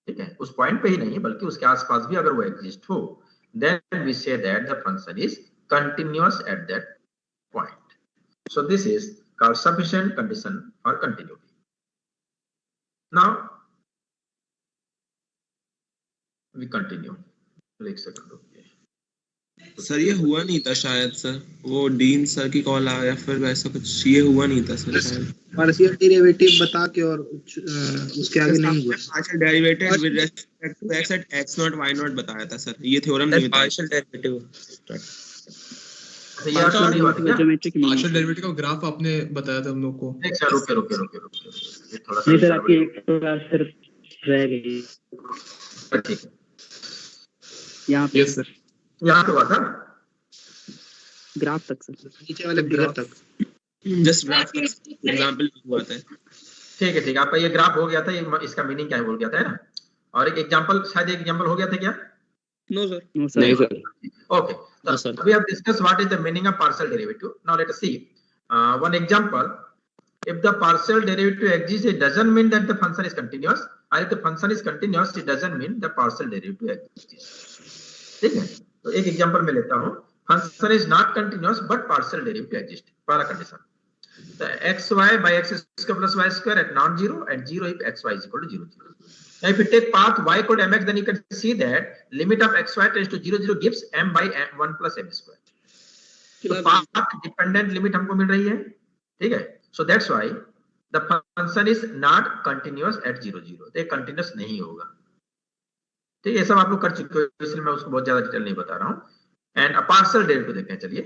ठीक है, उस पॉइंट पे ही नहीं बल्कि उसके आसपास भी अगर वो एग्जिस्ट हो, then we say that the function is continuous at that point. So this is called sufficient condition for continuity. Now we continue. एक सेकंड रुकिए सर। ये हुआ नहीं था शायद सर, वो डीन सर की कॉल आ गया फिर वैसा कुछ ये हुआ नहीं था सर शायद। पार्शियल डेरिवेटिव बता के और उसके आगे नहीं हुआ। Partial derivative with respect to x at x0 y0 बताया था सर, ये थ्योरम नहीं बताया। पार्शियल डेरिवेटिव पार्शियल डेरिवेटिव का ग्राफ आपने बताया था हम लोग को। एक सेकंड रुके ये थोड़ा सा नहीं सर, आपकी एक क्लास सर रह गई। ठीक है, यहाँ पे यस सर, यहाँ पे हुआ था ग्राफ तक सर, नीचे वाले फिगर तक जस्ट ग्राफ एग्जांपल हुआ था। ठीक है, आपका ये ग्राफ हो गया था, ये इसका मीनिंग क्या है बोल गया था, है ना। और एक एग्जांपल, शायद एक एग्जांपल हो गया था क्या? नो सर, नहीं sir. Okay, so we have discussed what is the meaning of partial derivative. Now let us see one example. If the partial derivative exists, it doesn't mean that the function is continuous. Or if the function is continuous, it doesn't mean the partial derivative exists. ठीक है, तो एक example मैं लेता हूँ. Function is not continuous, but partial derivative exists. पहला condition. The xy by x square plus y square at non-zero, at 0 if xy is equal to 0, 0. Now if you take path y equal to mx, then you can see that limit of xy tends to 0, 0 gives m by 1 plus m square. So path dependent limit हमको मिल रही है, ठीक है. So that's why the function is not continuous at 0, 0. तो ये continuous नहीं होगा. तो ये सब आप लोग कर चुके हो, इसलिए मैं उसको बहुत ज्यादा डिटेल नहीं बता रहा हूँ. एंड पार्शियल डेरिवेटिव देखते हैं, चलिए.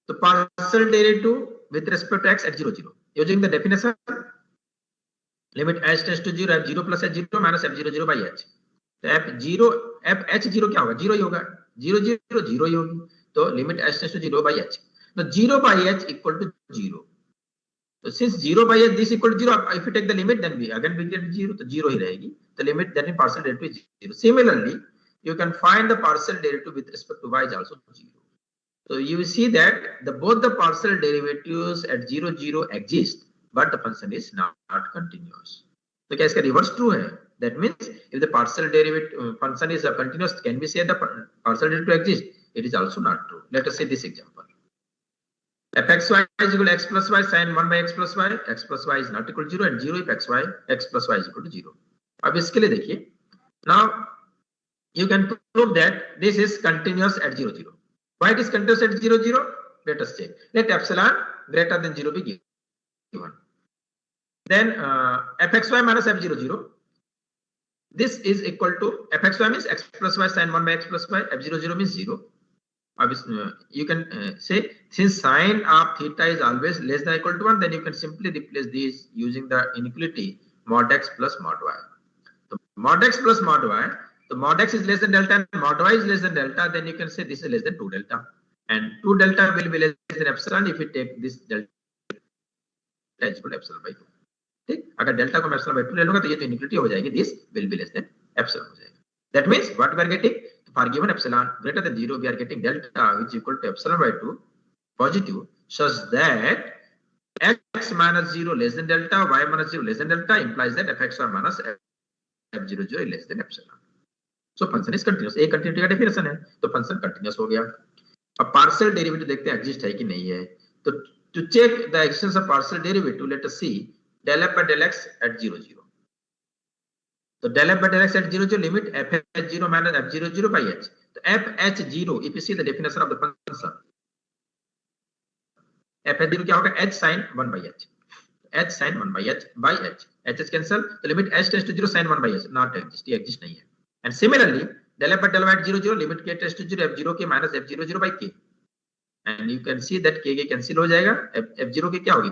तो partial derivative with respect to x at 0, 0. Using the definition, limit h tends to 0, f0 plus h0 minus f0, 0 by h. तो f h0 क्या होगा? 0 ही होगा. 0, 0, 0 ही होगी. तो limit h tends to 0 by h. तो 0 by h equal to 0. तो since 0 by h this equal to 0, if you take the limit, then we again get 0. तो 0 ही रहेगी. The limit then in partial derivative is 0. Similarly, you can find the partial derivative with respect to y is also 0. So you will see that both the partial derivatives at 0, 0 exist, but the function is not continuous. So क्या इसका reverse true है? That means if the partial derivative function is continuous, can we say the partial derivative exists? It is also not true. Let us say this example. fxy is equal to x plus y sin 1 by x plus y. X plus y is not equal to 0 and 0 if x plus y is equal to 0. अब इसके लिए देखिए. Now you can prove that this is continuous at 0, 0. Why it is continuous at 0, 0? Let us check. Let epsilon greater than 0 be given. Then fxy minus f0, 0. This is equal to fxy means x plus y sin 1 by x plus y. f0, 0 means 0. You can say since sine of theta is always less than or equal to 1, then you can simply replace these using the inequality mod x plus mod y. So mod x plus mod y. So mod x is less than delta and mod y is less than delta, then you can say this is less than 2 delta. And 2 delta will be less than epsilon if you take this delta is equal to epsilon by 2. ठीक, अगर delta को मैं epsilon by 2 ले लूंगा तो ये तो inequality हो जाएगी, this will be less than epsilon हो जाएगा. That means what we are getting, for given epsilon greater than 0, we are getting delta which is equal to epsilon by 2 positive, such that x minus 0 less than delta, y minus 0 less than delta implies that fxy minus f0, 0 is less than epsilon. So function is continuous. एक continuity का definition है, तो function continuous हो गया. अब partial derivative देखते हैं exist है कि नहीं है. तो to check the existence of partial derivative, let us see del f by del x at 0, 0. तो del f by del x at 0, 0 limit f(h0) minus f(0), 0 by h. तो f(h0), if you see the definition of the function, f(h0) क्या होगा? h sin 1 by h. h sin 1 by h by h. h cancel. तो limit h tends to 0 sin 1 by h not exist. ये exist नहीं है. And similarly, del f by del y at 0, 0 limit k tends to 0 f0 k minus f0, 0 by k. And you can see that k cancel हो जाएगा. f0 k क्या होगी?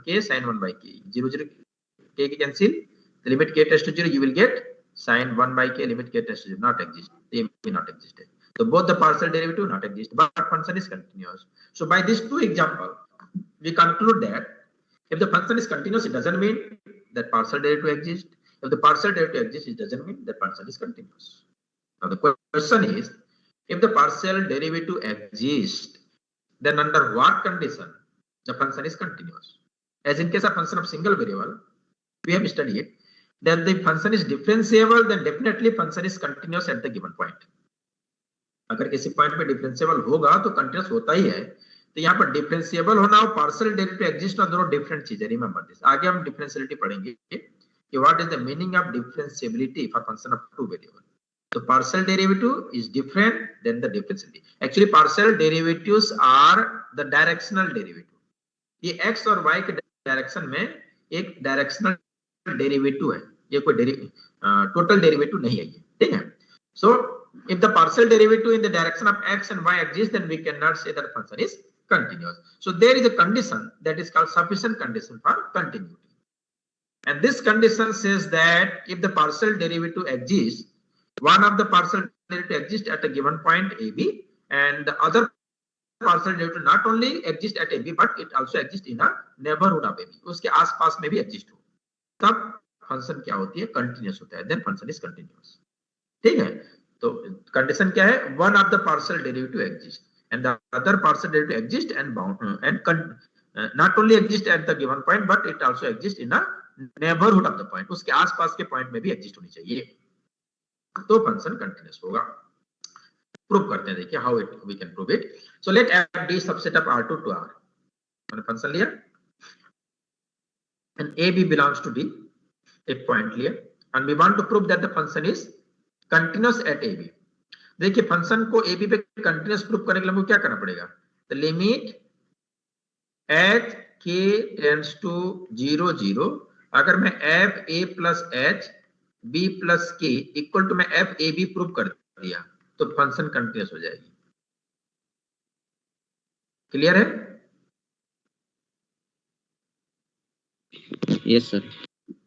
k sin 1 by k. 0, 0 k cancel. The limit k tends to 0, you will get sin 1 by k. Limit k tends to 0 not exist. They may not exist. So both the partial derivative not exist, but function is continuous. So by these two examples, we conclude that if the function is continuous, it doesn't mean that partial derivative exists. If the partial derivative exists, it doesn't mean that function is continuous. Now the question is, if the partial derivative exists, then under what condition the function is continuous? As in case of function of single variable, we have studied then the function is differentiable, then definitely function is continuous at the given point. अगर किसी point पे differentiable होगा तो continuous होता ही है। तो यहाँ पर डिफरेंशिएबल होना और पार्शियल डेरिवेटिव एग्जिस्ट होना दोनों डिफरेंट चीजें, रिमेंबर दिस। आगे हम डिफरेंशियलिटी पढ़ेंगे कि what is the meaning of differentiability for function of two variable. तो partial derivative is different than the differentiality. Actually partial derivatives are the directional derivative. ये x और y के direction में एक डायरेक्शनल डेरिवेटिव है, ये कोई टोटल डेरिवेटिव नहीं है ये, ठीक है। सो if the partial derivative in the direction of x and y exists, then we cannot say that function is continuous. So there is a condition that is called sufficient condition for continuity, and this condition says that if the partial derivative exists, one of the partial derivative exists at a given point ab, and the other partial derivative not only exists at ab but it also exists in a neighborhood of ab, उसके आसपास में भी exist हो, तब function क्या होती है, continuous होता है, then function is continuous, ठीक है। तो कंडीशन क्या है, one of the partial derivative exist and the other partial derivative exist and bound and not only exist at the given point but it also exist in a neighborhood of the point, उसके आसपास के point में भी exist होनी चाहिए, तो function continuous होगा। Prove करते हैं, देखिए how it we can prove it. So let f d subset of R2 to R। मैंने फंक्शन लिया and a b belongs to d, एक पॉइंट लिया and we want to prove that the function is continuous at a b. देखिए function को a b पे continuous prove करने के लिए हमको क्या करना पड़ेगा, the limit h k tends to 0 0, अगर मैं F A plus H B plus के इक्वल टू मैं एफ ए बी प्रूव कर दिया तो फंक्शन कंटिन्यूअस हो जाएगी। क्लियर है? Yes sir.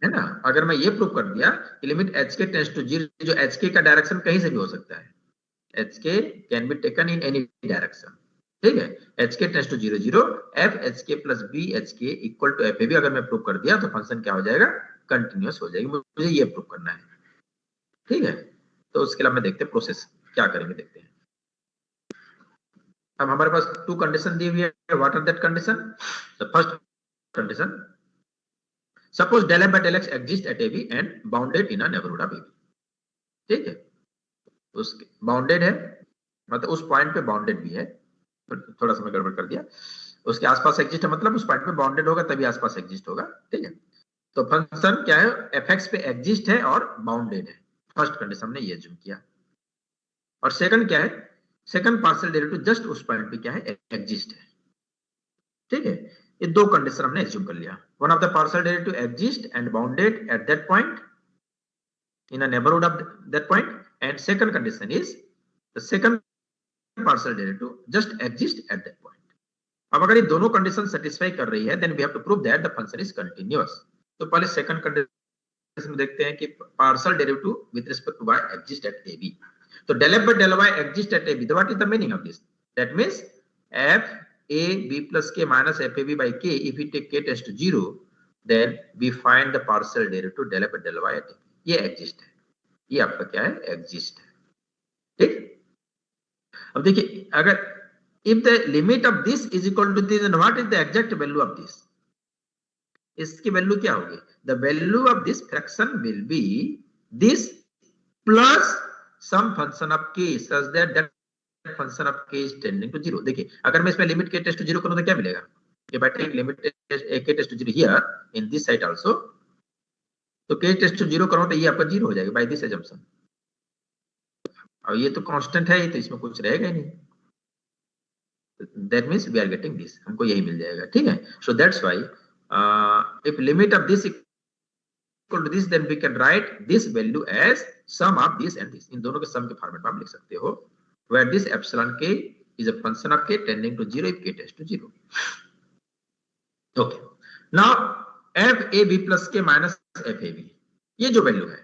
है ना, अगर मैं ये प्रूव कर दिया कि limit h k tends to 0, जो एच के का डायरेक्शन कहीं से भी हो सकता है, h k can be taken in any direction, ठीक है। H k tends to 0 0, f h k plus b h k equal to f a b अगर मैं प्रूव कर दिया तो फंक्शन क्या हो जाएगा, कंटिन्यूअस हो जाएगी। मुझे ये प्रूव करना है, ठीक है। तो उसके लिए मैं देखते हैं प्रोसेस क्या करेंगे, देखते हैं। अब हमारे पास 2 कंडीशन दी हुई है, what are that condition? The first condition, suppose del f by del x exists at ab and bounded in a neighborhood of ab, ठीक है। उसके बाउंडेड है मतलब उस पॉइंट पे बाउंडेड भी है, थोड़ा सा मैं गड़बड़ कर दिया, उसके आसपास एग्जिस्ट है मतलब उस पॉइंट पे बाउंडेड होगा तभी आसपास एग्जिस्ट होगा, ठीक है। तो फंक्शन क्या है, fx पे एग्जिस्ट है और बाउंडेड है, फर्स्ट कंडीशन हमने ये अज्यूम किया। और सेकंड क्या है, सेकंड पार्शियल डेरिवेटिव जस्ट उस पॉइंट पे क्या है, एग्जिस्ट है, ठीक है। ये 2 कंडीशन हमने एज्यूम कर लिया, one of the partial derivative exist and bounded at that point in a neighborhood of that point, and second condition is the second partial derivative just exist at that point. अब अगर ये दोनों condition satisfy कर रही है then we have to prove that the function is continuous. तो पहले second condition में देखते हैं कि partial derivative with respect to y exist at ab। तो del f by del y exist at ab, what is the meaning of this? That means f a b plus k minus f a b by k, if we take k tends to 0 then we find the partial derivative del f by del y at ab। ये exist है, ये आपका क्या है, exist है, ठीक। अब देखिए अगर if the limit of this is equal to this then what is the exact value of this? इसकी वैल्यू क्या होगी? the value of this fraction will be this plus some function of k such that function of k is tending to 0। देखिए अगर मैं इसमें limit k tends to 0 करूं तो क्या मिलेगा, if I take limit k tends to 0 here in this side also, तो k tends to 0 करूं तो ये आपका 0 हो जाएगा by this assumption। और ये तो कांस्टेंट है, ये तो इसमें कुछ रहेगा ही नहीं, that means we are getting this, हमको यही मिल जाएगा, ठीक है। so that's why if limit of this equal to this then we can write this value as sum of this and this। इन दोनों के सम के फॉर्मेट में आप लिख सकते हो, where this epsilon k is a function of k tending to 0 if k tends to 0। Okay, now f a b plus k minus f a b, ये जो वैल्यू है,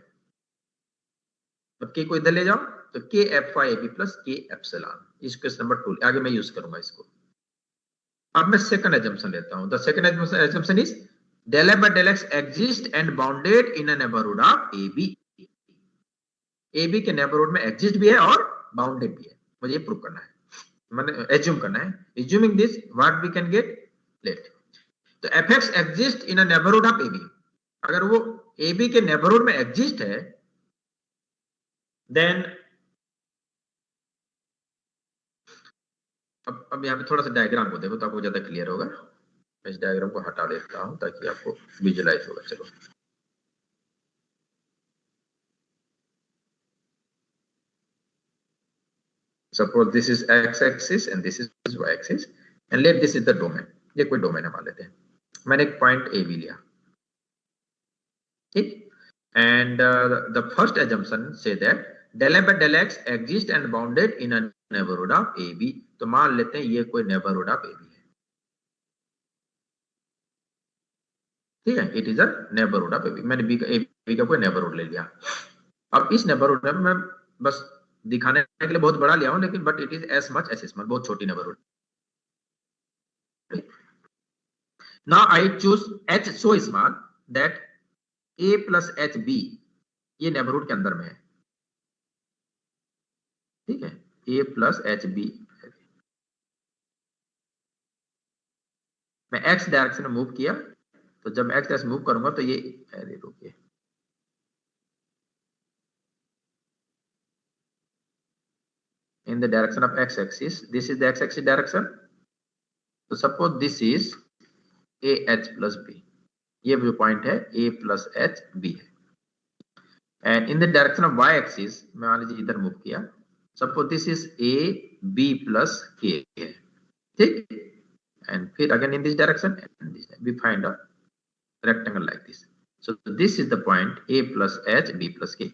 अब k को इधर ले जाओ तो k f y a b plus k epsilon, इस क्वेश्चन नंबर 2 आगे मैं यूज करूंगा इसको। अब मैं सेकंड एजम्पशन लेता हूं, the second assumption is del f by del x exist and bounded in a neighborhood of ab। ab के नेबरहुड में एग्जिस्ट भी है और बाउंडेड भी है, मुझे ये प्रूव करना है, मैंने एज्यूम करना है। Assuming this what we can get, let तो fx exist in a neighborhood of ab, अगर वो ए बी के नेबरहुड में एग्जिस्ट है, देन अब यहाँ पे थोड़ा सा डायग्राम को देखो तो आपको ज्यादा क्लियर होगा। मैं इस डायग्राम को हटा देता हूं ताकि आपको विजुलाइज होगा। चलो suppose this is x axis and this is y axis and let this is the domain. ये कोई डोमेन है मान लेते हैं, मैंने एक पॉइंट ए बी लिया, ठीक। And the first assumption say that del f by del x exist and bounded in a neighborhood of AB। तो मान लेते हैं ये कोई neighborhood of AB है, ठीक है, it is a neighborhood of AB। मैंने AB का कोई neighborhood ले लिया। अब इस neighborhood में मैं बस दिखाने के लिए बहुत बड़ा लिया हूं, लेकिन but it is as much as small, बहुत छोटी neighborhood। Now I choose h so small that a plus h b ये neighborhood के अंदर में है, ठीक है, a प्लस एच बी। मैं x डायरेक्शन में मूव किया, तो जब x डायरेक्शन मूव करूंगा तो ये अरे रुकिए, in the direction of x axis, this is the x axis direction. तो suppose this is a h plus b, ये जो पॉइंट है a प्लस h b है। And in the direction of y axis मैं मान लीजिए इधर move किया, suppose this is a b plus k है, ठीक। एंड फिर again in this direction and this we find a rectangle like this। so this is the point a plus h b plus k।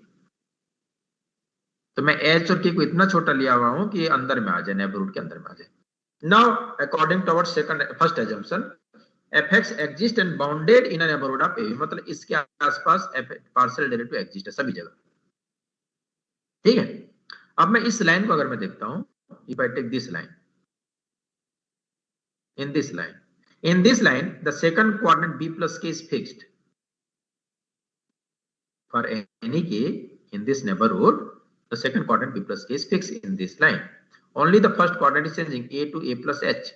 तो मैं h और k को इतना छोटा लिया हुआ हूं कि ये अंदर में आ जाए, नेबरहुड के अंदर में आ जाए। Now according to our first assumption fx exist and bounded in a neighborhood of a, मतलब इसके आसपास पार्शियल डेरिवेटिव एग्जिस्ट है सभी जगह, ठीक है। अब मैं इस लाइन को अगर मैं देखता हूं, if I take this line, in this line the second coordinate b plus k is fixed for any k in this neighborhood। the second coordinate b plus k is fixed in this line, only the first coordinate is changing a to a plus h।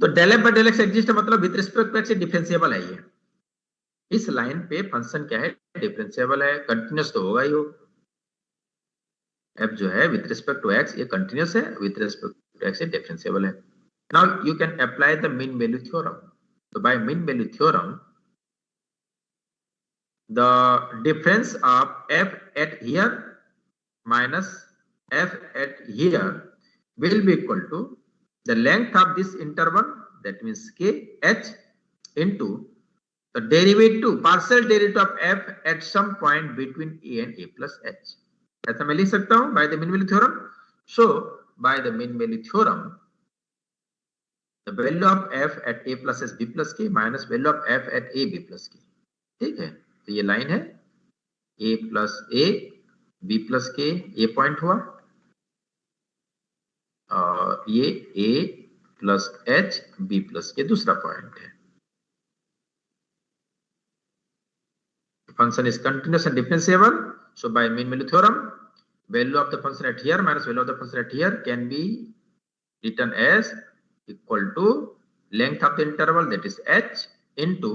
तो del f by del x exist है, मतलब with respect to x differentiable है। ये इस line पे function क्या है, differentiable है, कंटीन्यूअस तो होगा ही हो। f जो है विद रिस्पेक्ट टू x ये कंटीन्यूअस है, विद रिस्पेक्ट टू x ये डिफरेंशिएबल है। Now you can apply the mean value theorem। So by mean value theorem, the difference of f at here minus f at here will be equal to the length of this interval, that means k h, into the derivative, partial derivative of f at some point between a and a plus h। ऐसा मैं लिख सकता हूं by the mean value theorem। So by the mean value theorem, the value of f at a plus s b plus k minus value of f at a b plus k, ठीक है। तो ये line है a plus a b plus k, ये point हुआ, और ये a plus h b plus k दूसरा पॉइंट है। function is continuous and differentiable, so by mean value theorem value of the function at here minus value of the function at here can be written as equal to length of the interval, that is h, into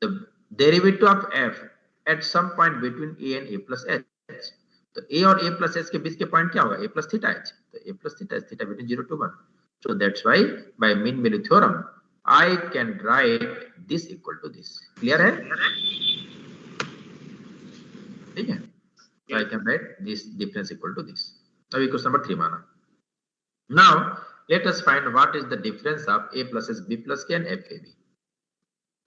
the derivative of f at some point between a and a plus h। तो a और a plus h के बीच के point क्या होगा, a plus theta h। तो a plus theta h, theta between 0 to 1। so that's why by mean value theorem I can write this equal to this। Clear है, ठीक है। so I can write this difference equal to this। अभी question number 3 माना। now let us find what is the difference of a plus s b plus k and f a b।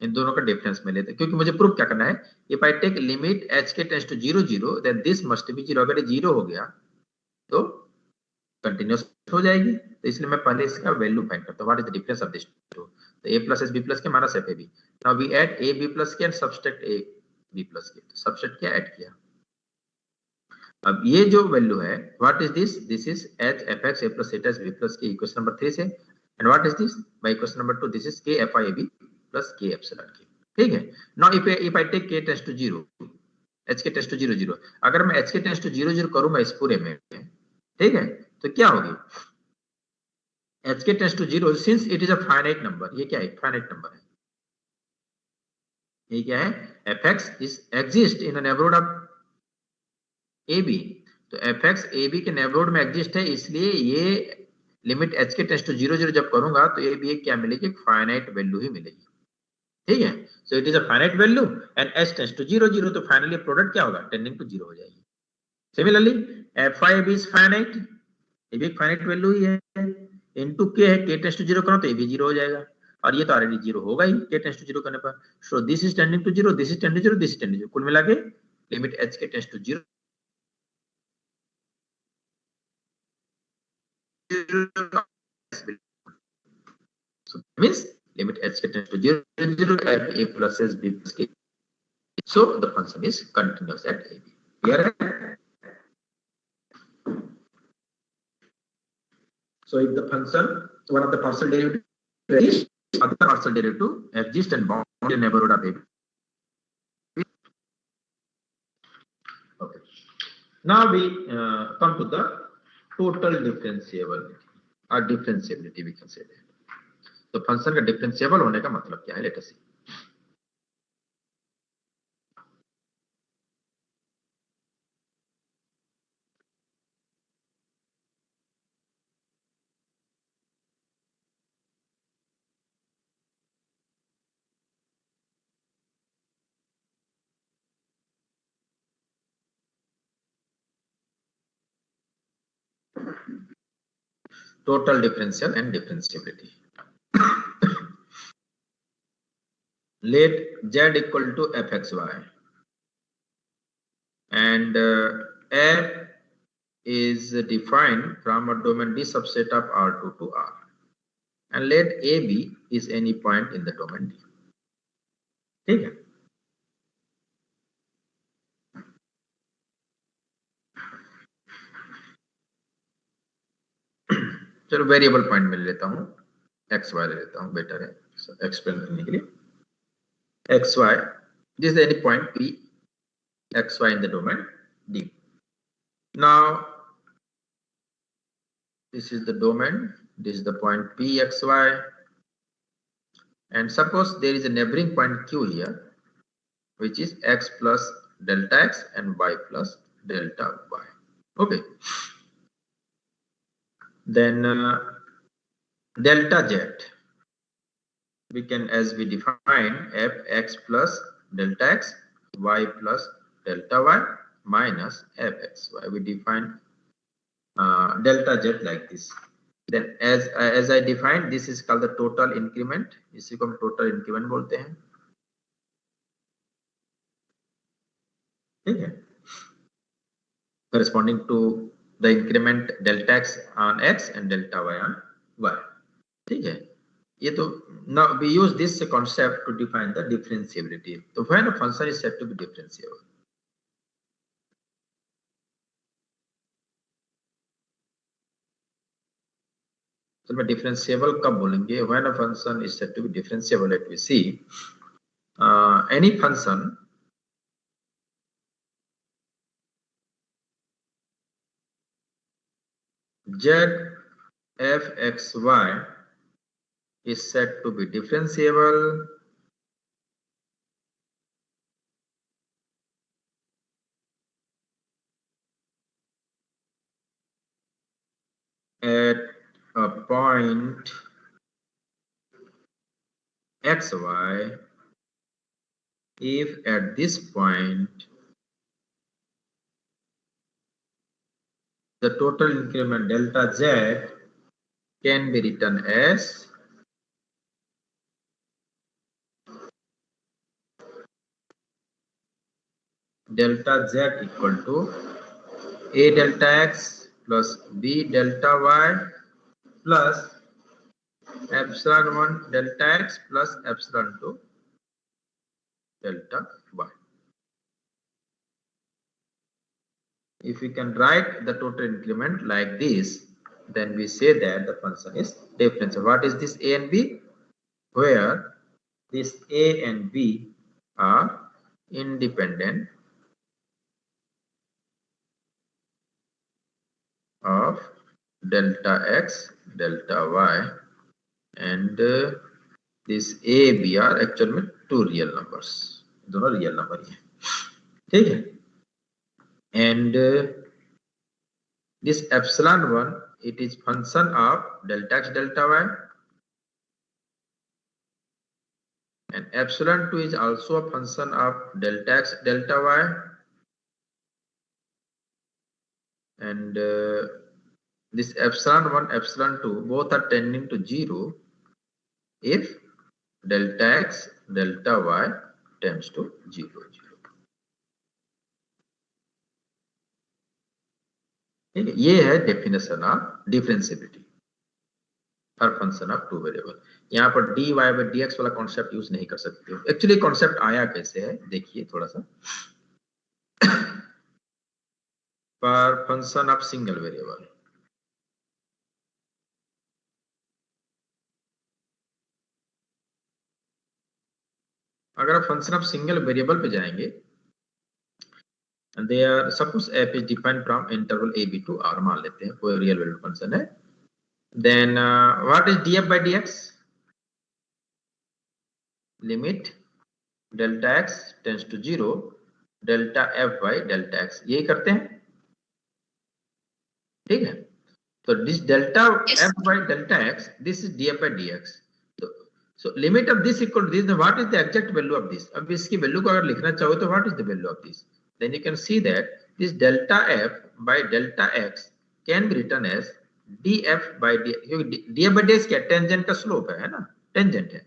इन दोनों का difference में लेते हैं, क्योंकि मुझे proof क्या करना है। If I take limit h के tends to 0 0 then this must be 0। अगर ये 0 हो गया तो कंटीन्यूअस हो जाएगी, तो इसलिए मैं पहले इसका वैल्यू फाइंड करता हूं। What is the difference of this two. तो a plus s b plus k minus f a b। Now we add a b plus k and subtract a b plus k। तो subtract किया, add किया। अब ये जो value है, what is this, this is h fx a plus theta b plus k, equation number 3 से। And what is this, by equation number 2 this is k fi ab plus k epsilon k, ठीक है। Now if I take k tends to 0, h के tends to 0 0, अगर मैं h के tends to 0 0 करूंगा इस पूरे में, ठीक है, तो क्या होगी, h के tends to 0 since it is a finite number, ये क्या है, फाइनाइट नंबर है, ये क्या है, fx is exist in a neighborhood of ab, तो fx ab के neighborhood में exist है, इसलिए ये लिमिट h के टेंड्स टू 0 0 जब करूंगा तो ये भी एक क्या मिलेगी, एक फाइनाइट वैल्यू ही मिलेगी, ठीक है। So it is a finite value and h tends to 0 0, तो फाइनली प्रोडक्ट क्या होगा, टेंडिंग टू 0 हो जाएगी। सिमिलरली f5 इज फाइनाइट, ये भी एक फाइनाइट वैल्यू ही है, इनटू k है, k टेंड्स टू 0 करो तो ये भी 0 हो जाएगा, और ये तो ऑलरेडी 0 होगा ही k टेंड्स टू 0 करने पर। So this is tending to 0, this is tending to 0, this is tending to 0, कुल मिला के लिमिट h के tends to 0 so means limit h ke tends to 0 0 at a plus s b plus k, so the function is continuous at a b. Clear? So if the function, one of the partial derivative is, other partial derivative exist and bound in the neighborhood of a b. Okay, now we come to the total differentiability or differentiability, we can say that. तो function का differentiable होने का मतलब क्या है, let us see. Total differential and differentiability. Let z equal to fxy and f is defined from a domain D subset of R2 to R, and let AB is any point in the domain D. ठीक है, चलो variable point में ले लेता हूँ, x y ले लेता हूँ, बेटर है एक्सप्लेन करने के लिए। xy, this is any point P xy in the domain D. Now this is the domain, this is the point P xy, and suppose there is a neighboring point Q here, which is x plus delta x and y plus delta y. Okay, then delta z, we can, as we define, f x plus delta x, y plus delta y minus f x y, we define delta z like this. Then as I defined, this is called the total increment, इसी को हम total increment बोलते हैं, ठीक है, corresponding to the increment delta x on x and delta y on y, ठीक है। ये तो now we use this concept to define the differentiability. तो when a function is said to be differentiable, तो मैं differentiable कब बोलेंगे, when a function is said to be differentiable, let me see, any function z f x y is said to be differentiable at a point xy if at this point the total increment delta z can be written as delta z equal to a delta x plus b delta y plus epsilon 1 delta x plus epsilon 2 delta y. If we can write the total increment like this, then we say that the function is differentiable. What is this a and b? Where this a and b are independent of delta x, delta y, and this a, b are actually two real numbers. दोनों real number ही है, ठीक है। And this epsilon 1 it is function of delta x delta y, and epsilon 2 is also a function of delta x delta y, and this epsilon 1 epsilon 2 both are tending to 0 if delta x delta y tends to 0 0। ठीक है, ये है definition of differentiability for function of two variable. यहाँ पर dy by dx वाला concept use नहीं कर सकते हो। एक्चुअली कॉन्सेप्ट आया कैसे है देखिए थोड़ा सा। For function of single variable, अगर आप फंक्शन ऑफ सिंगल वेरिएबल पे जाएंगे, there suppose f is defined from interval a b to r, मान लेते हैं कोई रियल वैल्यू फंक्शन है, then what is df by dx? Limit delta x tends to 0 delta f by delta x, यही करते हैं, ठीक है। तो this delta f by delta x, this is df by dx। So limit of this equal to this, then what is the exact value of this? अब इसकी value को अगर लिखना चाहो तो what is the value of this? Then you can see that this delta f by delta x can be written as df by dx, क्योंकि df by dx क्या tangent का स्लोप है ना, टेंजेंट है।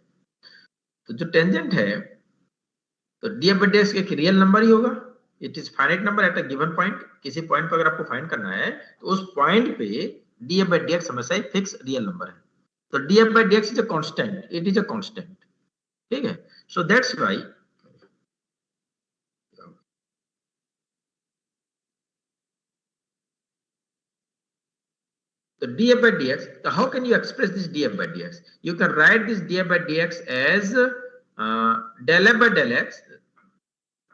तो जो टेंजेंट है तो df by dx एक रियल नंबर ही होगा, it is finite number at a given point. किसी पॉइंट पर अगर आपको फाइंड करना है तो उस पॉइंट पे df by dx हमेशा एक फिक्स रियल नंबर है। तो df by dx is a constant, it is a constant, ठीक है। So that's why the df by dx, so how can you express this df by dx? You can write this df by dx as del f by del x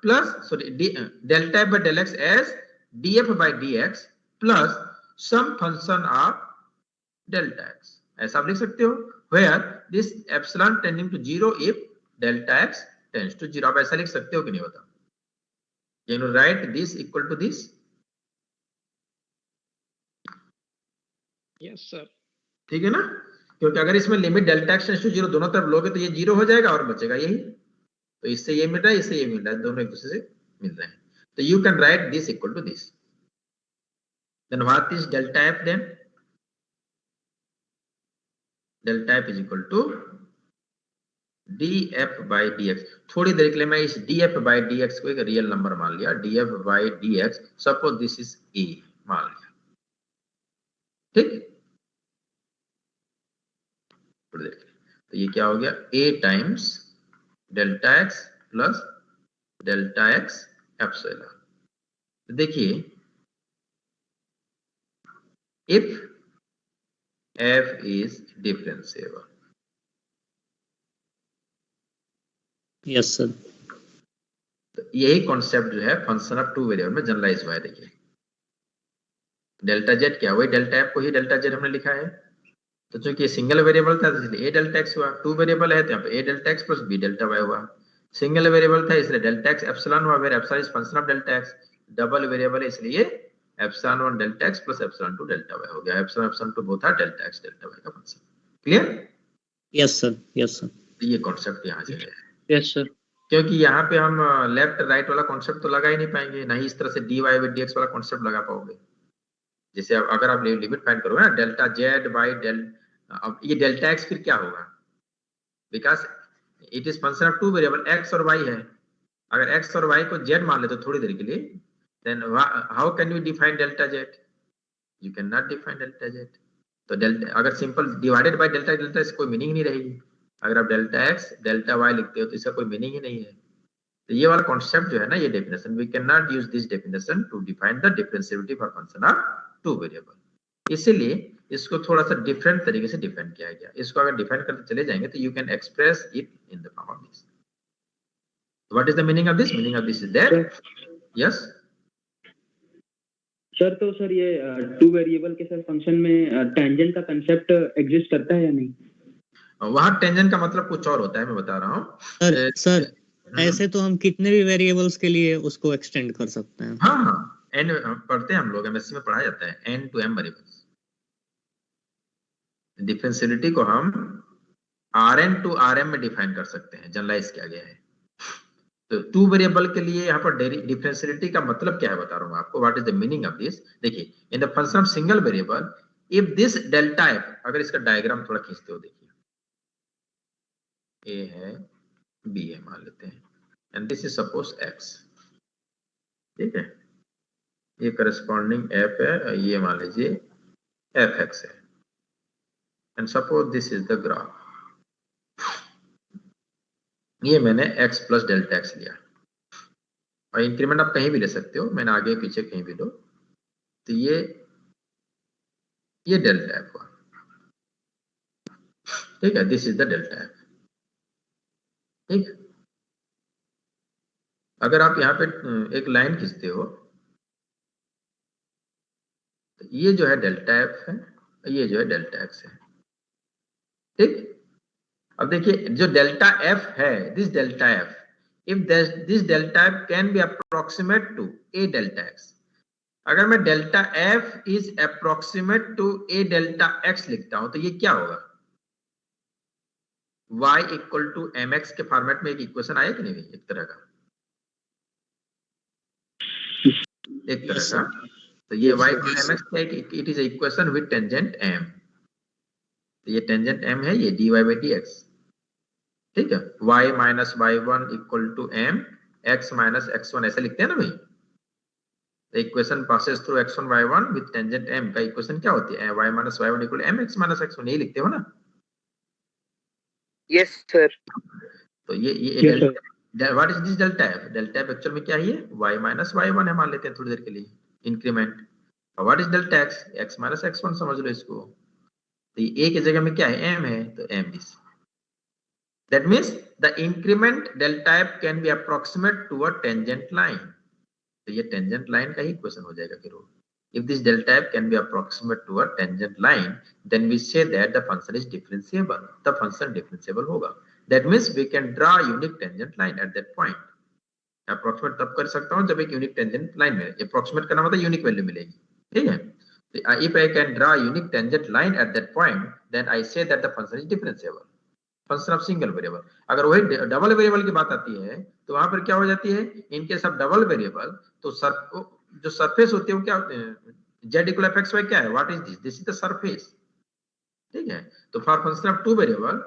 plus delta f by del x as df by dx plus some function of delta x, ऐसा आप लिख सकते हो। where this epsilon tending to 0 if delta x tends to 0, आप ऐसा लिख सकते हो कि नहीं बताओ? Can you write this equal to this? Yes sir। ठीक है ना, क्योंकि अगर इसमें limit delta x tends to 0 दोनों तरफ लोगे तो ये 0 हो जाएगा और बचेगा यही। तो इससे ये मिल रहा है, इससे ये मिल रहा है, दोनों एक दूसरे से मिल रहे हैं। तो you can write this equal to this. Then what is delta f? Then delta f is equal to df by dx। थोड़ी देर के लिए मैं इस df by dx को एक रियल नंबर मान लिया, df by dx suppose this is a मान लिया, ठीक। तो ये क्या हो गया, a times delta x plus delta x epsilon. देखिए if f is differentiable, yes sir. यही कॉन्सेप्ट जो है फंक्शन ऑफ टू वेरिएबल में जनरलाइज हुआ है। देखिए डेल्टा जेड क्या, वही डेल्टा एफ को ही डेल्टा जेड हमने लिखा है। तो चूंकि ये सिंगल वेरिएबल था इसलिए a डेल्टा x हुआ, टू वेरिएबल है तो यहाँ पे a delta x plus b delta y हुआ। सिंगल वेरिएबल था इसलिए डेल्टा x एप्सिलॉन हुआ, where epsilon is function of delta x। Double variable है इसलिए epsilon 1 delta x plus epsilon 2 delta y हो गया। Epsilon epsilon 2 both are delta x delta y का फंक्शन। Clear? Yes sir, yes sir. ये concept यहाँ से है। Yes sir. क्योंकि यहाँ पे हम लेफ्ट राइट वाला कॉन्सेप्ट तो लगा ही नहीं पाएंगे, ना ही इस तरह से dy by dx वाला कॉन्सेप्ट लगा पाओगे। जैसे अगर आप लिमिट फाइंड करोगे ना डेल्टा जेड बाई डेल, अब ये डेल्टा एक्स फिर क्या होगा, because it is function of two variable x और y है। अगर x और y को z मान ले तो थोड़ी देर के लिए, then how can you define delta z? You can not define delta z। तो डेल्टा अगर simple divided by delta delta इसकी कोई मीनिंग नहीं रहेगी। अगर आप डेल्टा x डेल्टा y लिखते हो तो इसका कोई मीनिंग ही नहीं है। तो ये वाला कॉन्सेप्ट जो है ना, ये definition we can not use this definition to define the differentiability for function of two variable. इसीलिए इसको थोड़ा सा डिफरेंट तरीके से डिफाइन किया गया। इसको अगर डिफाइन करते चले जाएंगे तो you can express it in the form of this. What is the meaning of this? Meaning of this is that yes sir, तो सर ये टू वेरिएबल के सर फंक्शन में टेंजेंट का कांसेप्ट एग्जिस्ट करता है या नहीं? वहां टेंजेंट का मतलब कुछ और होता है, मैं बता रहा हूँ। सर ऐसे तो हम कितने भी वेरिएबल्स के लिए उसको एक्सटेंड कर सकते हैं। हाँ हाँ, एन पढ़ते हैं हम लोग, एमएससी में पढ़ा जाता है एन टू एम वेरिएबल्स। डिफरेंशियलिटी को हम Rn टू Rm में डिफाइन कर सकते हैं, जनरलाइज किया गया है। तो टू वेरिएबल के लिए यहाँ पर डिफरेंशियलिटी का मतलब क्या है बता रहा हूँ आपको, what is the meaning of this. देखिए, in the function of single variable if this delta f, अगर इसका डायग्राम थोड़ा खींचते हो, देखिए ए है बी है मान लेते हैं, and this is suppose x, ठीक है, ये करस्पॉन्डिंग एफ है, ये मान लीजिए एफ एक्स है, and suppose this is the graph, ये मैंने x प्लस डेल्टा एक्स लिया, और इंक्रीमेंट आप कहीं भी ले सकते हो, मैंने आगे पीछे कहीं भी लो, तो ये डेल्टा एफ हुआ, ठीक है, this is the delta F, ठीक। अगर आप यहाँ पे एक लाइन खींचते हो, तो ये जो है डेल्टा एफ है, ये जो है डेल्टा एक्स है, ठीक। अब देखिए, जो डेल्टा एफ है, this delta f, if this delta f can be approximate to a delta x, अगर मैं delta f is approximate to a delta x लिखता हूं, तो ये क्या होगा, y equal to m x के फॉर्मेट में एक इक्वेशन आया कि नहीं, एक तरह का, एक तरह का, तो ये y इक्वल एम एक्स का it is equation with tangent m, तो ये टेंजेंट m है, ये dy बाई dx, ठीक है, y minus y1 equal to m, x minus x1, ऐसे लिखते हैं ना भाई, the equation passes through x1 y1 with tangent m का इक्वेशन क्या होती है, y minus y1 equal m x minus x1, यही लिखते हो ना। Yes sir. तो ये what is this delta F, delta F actual में क्या है, y माइनस y1 है, मान लेते हैं थोड़ी देर के लिए इंक्रीमेंट, और what is delta x, x minus x1 समझ लो इसको, तो ये a की जगह में क्या है, m है, तो m this, that means the increment delta f can be approximate to a tangent line, तो ये टेंजेंट लाइन का ही क्वेश्चन हो जाएगा फिर वो, if this delta f can be approximate to a tangent line, then we say that the function is differentiable, the function differentiable होगा, that means we can draw unique tangent line at that point, approximate तब कर सकता हूँ जब एक unique tangent line में, approximate करना मतलब unique value मिलेगी, ठीक है, if I can draw unique tangent line at that point, then I say that the function is differentiable, function of single variable. अगर वही डबल वेरिएबल की बात आती है, तो वहां पर क्या हो जाती है, इनके सब डबल वेरिएबल, तो जो सरफेस होती है वो क्या होते हैं, z equal f x y क्या है, what is this, this is the surface, ठीक है। तो for function of two variable,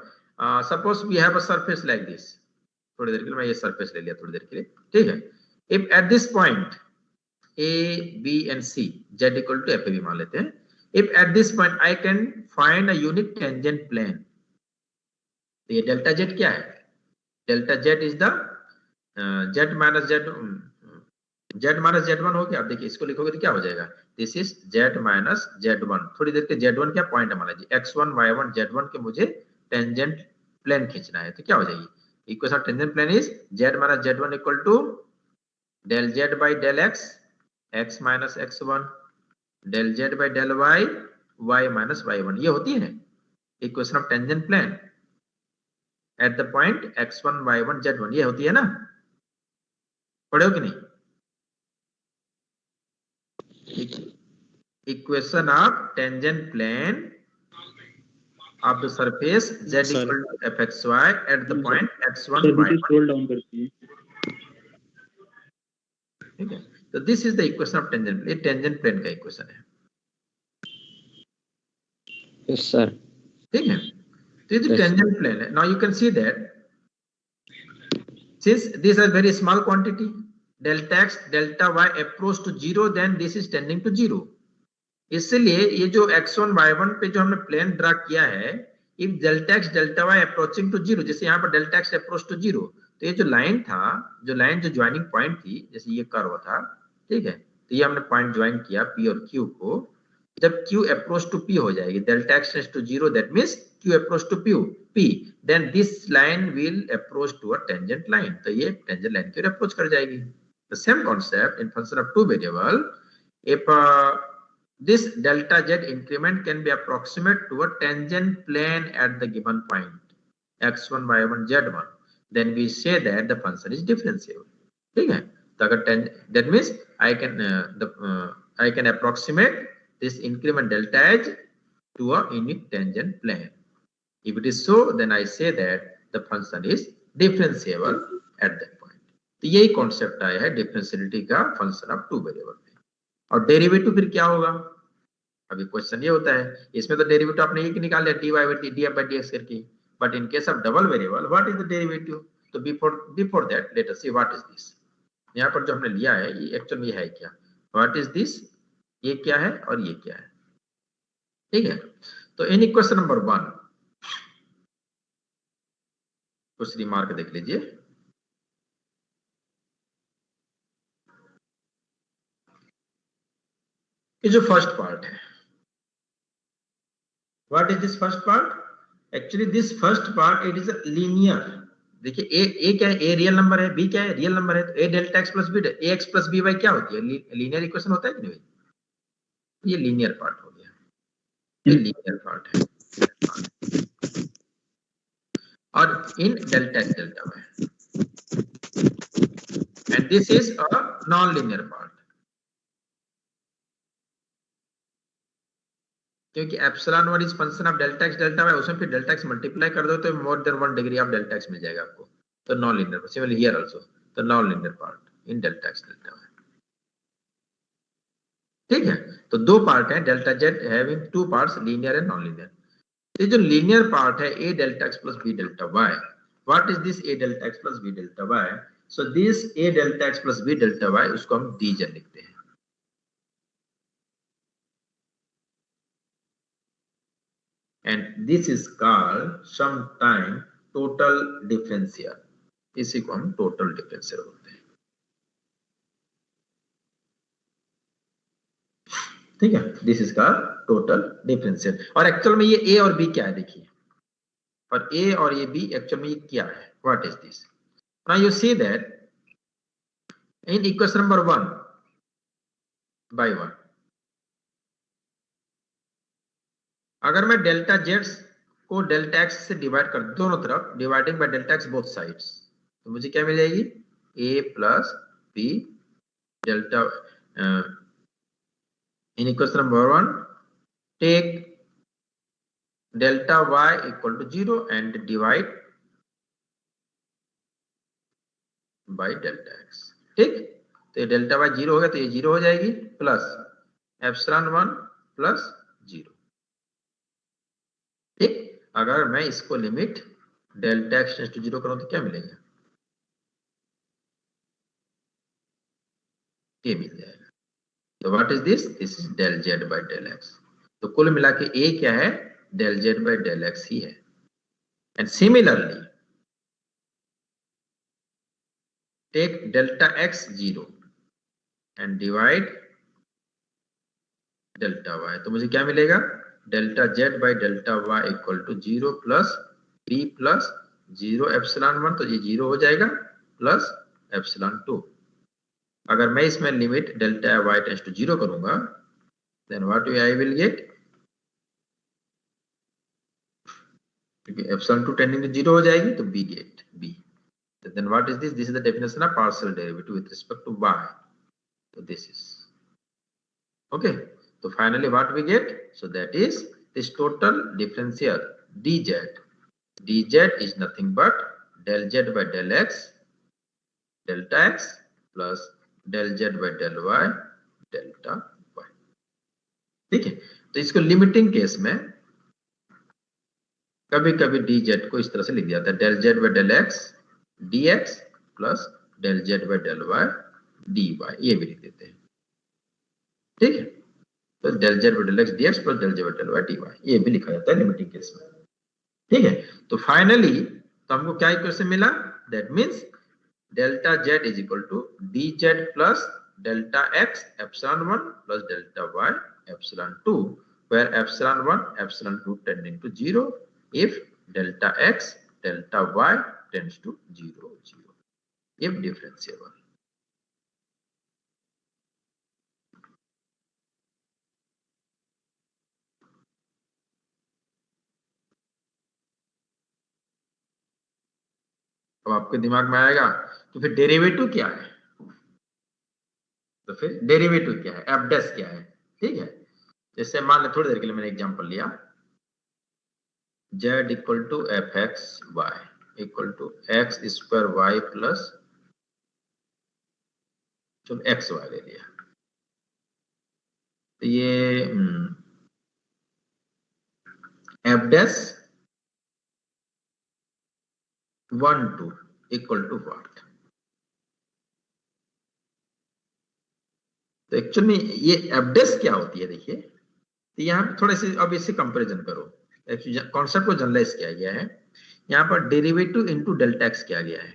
suppose we have a surface like this, थोड़ी देर के लिए मैं ये सरफेस ले लिया थोड़ी देर के लिए, ठीक है, if at this point a b and c z equal to f a b मान लेते हैं, if at this point I can find a unique tangent plane, तो ये डेल्टा जेड क्या है, delta z is the z minus z one हो गया। आप देखिए इसको लिखोगे तो क्या हो जाएगा, this is z minus z one, थोड़ी देर के जेड वन क्या पॉइंट है, मान लीजिए x1 y1 z1 के मुझे टेंजेंट प्लेन खींचना है, तो क्या हो जाएगी, equation of tangent plane is z minus z one equal to del z by del x minus x1, del z by del y minus y1, ये होती है equation of tangent plane at the point x1 y1 z1, ये होती है ना, पढ़े हो कि नहीं, equation of tangent plane of the surface z equal to fxy at the point x1 y1, scroll down करती है, ठीक है। तो this is the equation of tangent plane, tangent plane का इक्वेशन है, यस सर। ठीक है। तो ये टेंजेंट प्लेन है। Now you can see that since these are very small quantity, delta x delta y approach to 0, then this is tending to 0, इसलिए ये जो x1 y1 पे जो हमने प्लेन ड्रा किया है, if delta x delta y approaching to 0, जैसे यहाँ पर delta x approach to 0, तो ये जो लाइन था, जो लाइन जो ज्वाइनिंग पॉइंट थी, जैसे ये कर्व था, ठीक है, तो ये हमने पॉइंट ज्वाइन किया p और q को, जब q अप्रोच टू p हो जाएगी, delta x tends to 0, that means q approach to p, then this line will approach to a tangent line, तो ये टेंजेंट लाइन की ओर अप्रोच कर जाएगी। The same concept in function of two variable, if this delta z increment can be approximate to a tangent plane at the given point x1 y1 z1, then we say that the function is differentiable. ठीक है, तो अगर that means I can approximate this increment delta h to a unit tangent plane. If it is so, then I say that the function is differentiable at that point. तो यही concept आया है डिफरेंशियलिटी का function of two variable में। और derivative फिर क्या होगा? अभी क्वेश्चन ये होता है, इसमें तो डेरिवेटिव आपने एक निकाल लिया dy by df by dx करके, but in case of double variable what is the derivative? तो before that let us see what is this. यहाँ पर जो हमने लिया है ये एक्चुअल में ये है क्या, व्हाट इज दिस, ये क्या है और ये क्या है। ठीक है, तो इन इक्वेशन नंबर 1 कुछ रिमार्क देख लीजिए। ये जो फर्स्ट पार्ट है, what is this first part? Actually this first part it is a linear. देखिए ए क्या है, ए रियल नंबर है, बी क्या है, रियल नंबर है, तो ए डेल्टा एक्स प्लस बी, ए एक्स प्लस बी वाई क्या होती है, लीनियर इक्वेशन होता है कि नहीं? ये लीनियर पार्ट हो गया, ये लीनियर पार्ट है। और in delta x delta y, and this is a non linear part, क्योंकि epsilon one is function of delta x delta y, उसमें फिर डेल्टा एक्स मल्टीप्लाई कर दो तो more than 1 degree of delta x मिल जाएगा आपको, तो non linear. Similarly here also, तो non linear part in delta x delta y. ठीक है, तो दो पार्ट है delta z having two parts, linear and non linear. ये जो लीनियर पार्ट है a delta x plus b delta y, what is this a delta x plus b delta y? So this a delta x plus b delta y, उसको हम d z लिखते हैं। And this is called sometime total differential, इसी को हम total differential बोलते हैं। ठीक है, this is called total differential. और एक्चुअल में ये ए और बी क्या है देखिए, और ए और ये बी एक्चुअल में ये क्या है, what is this? Now you see that in equation number 1 by 1, अगर मैं डेल्टा जेड को डेल्टा एक्स से डिवाइड कर दोनों तरफ, dividing by delta x both sides, तो मुझे क्या मिल जाएगी, a plus b delta. In equation number 1 take delta y equal to 0 and divide by delta x. ठीक, तो ये डेल्टा वाई 0 हो गया, तो ये 0 हो जाएगी, प्लस एप्सिलॉन 1 प्लस 0। ठीक, अगर मैं इसको limit delta x tends to 0 करूं तो क्या मिलेगा, ये मिल जाएगा। तो what is this? This is del z by del x. तो कुल मिला के ए क्या है, del z by del x ही है। And similarly take delta x 0 and divide delta y, तो मुझे क्या मिलेगा, delta z by delta y equal to 0 plus b plus 0 epsilon 1, तो ये 0 हो जाएगा, प्लस एप्सिलॉन 2। अगर मैं इसमें limit delta y tends to 0 करूंगा, then what I will get, क्योंकि एप्सिलॉन 2 टेंडिंग टू 0 हो जाएगी, तो we get b. Then what is this? This is the definition of partial derivative with respect to y, तो this is okay. तो finally what we get, so that is this total differential dz, dz is nothing but del z by del x delta x plus del z by del y delta y। ठीक है, तो इसको limiting case में कभी कभी dz को इस तरह से लिख दिया जाता है, del z by del x dx plus del z by del y dy, ये भी लिख देते हैं। ठीक है, तो del z by del x dx plus del z by del y dy, ये भी लिखा जाता है लिमिटिंग केस में। ठीक है, तो फाइनली तो हमको क्या इक्वेशन मिला, that means delta z is equal to d z plus delta x epsilon 1 plus delta y epsilon 2, where epsilon 1 epsilon 2 tending to 0 if delta x delta y tends to 0 0 if differentiable. अब आपके दिमाग में आएगा तो फिर derivative क्या है, तो फिर डेरिवेटिव क्या है, एफ डैश क्या है। ठीक है, जैसे मान लो थोड़ी देर के लिए मैंने एग्जांपल लिया, z equal to f x y equal to x square y plus चलो एक्स वाई ले लिया। तो ये f dash 1 2 equal to what. तो एक्चुअली ये एफ डैश क्या होती है, देखिए तो यहाँ पे थोड़े से अब इससे कंपैरिजन करो, कॉन्सेप्ट को जनरलाइज किया गया है। यहाँ पर डेरिवेटिव इनटू डेल्टा एक्स किया गया है।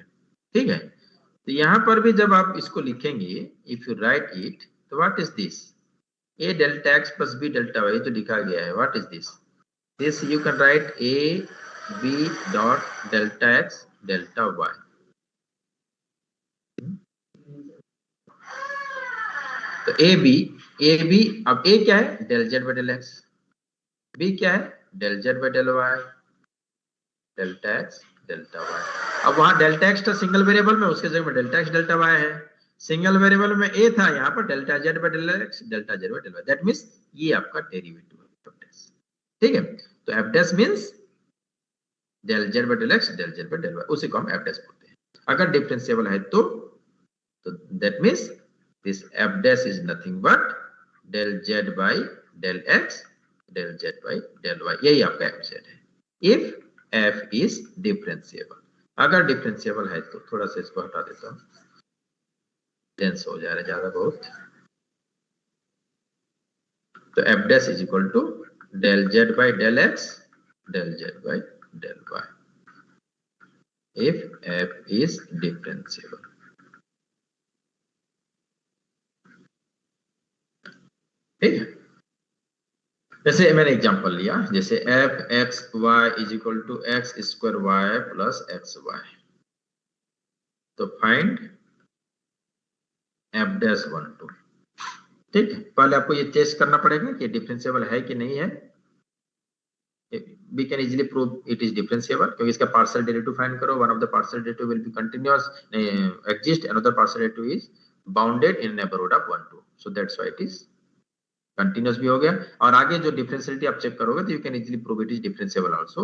ठीक है, तो यहाँ पर भी जब आप इसको लिखेंगे, इफ यू राइट इट, तो what is this, a delta x plus b delta y जो लिखा गया है, what is this, this you can write a b dot delta x delta y. तो ए बी अब ए क्या है, del z by del x, b क्या है, del z by del y, delta x delta y. अब वहां delta x था single variable में, उसके जगह में डेल्टा एक्स डेल्टा वाई है। सिंगल वेरिएबल में ए था, यहाँ पर delta z by del x delta z by del y, that means ये आपका डेरिवेटिव है एफ डैश। ठीक है, तो f dash means del z by del x del z by del y, उसी को हम एफ डैश बोलते हैं। अगर डिफरेंशिएबल है तो that means this f dash is nothing but del z by del x del z by del y, यही आपका f z है। if f is differentiable, अगर डिफरेंशिएबल है तो थोड़ा सा इसको हटा देता हूं, डेंस हो जा रहा है ज्यादा बहुत। तो f dash is equal to del z by del x del z by del y if f is differentiable। ठीक है, जैसे मैंने एग्जांपल लिया, जैसे f x y is equal to x square y plus x y, तो find f dash 1 2। ठीक है, पहले आपको ये टेस्ट करना पड़ेगा कि डिफरेंशिएबल है कि नहीं है। We can easily prove it is differentiable, क्योंकि इसका पार्शियल डेरिवेटिव फाइंड करो, one of the partial derivative will be continuous exist, another partial derivative is bounded in neighbourhood of 1 2, so that's why it is continuous भी हो गया। और आगे जो डिफरेंशियलिटी आप चेक करोगे तो you can easily prove it is differentiable also,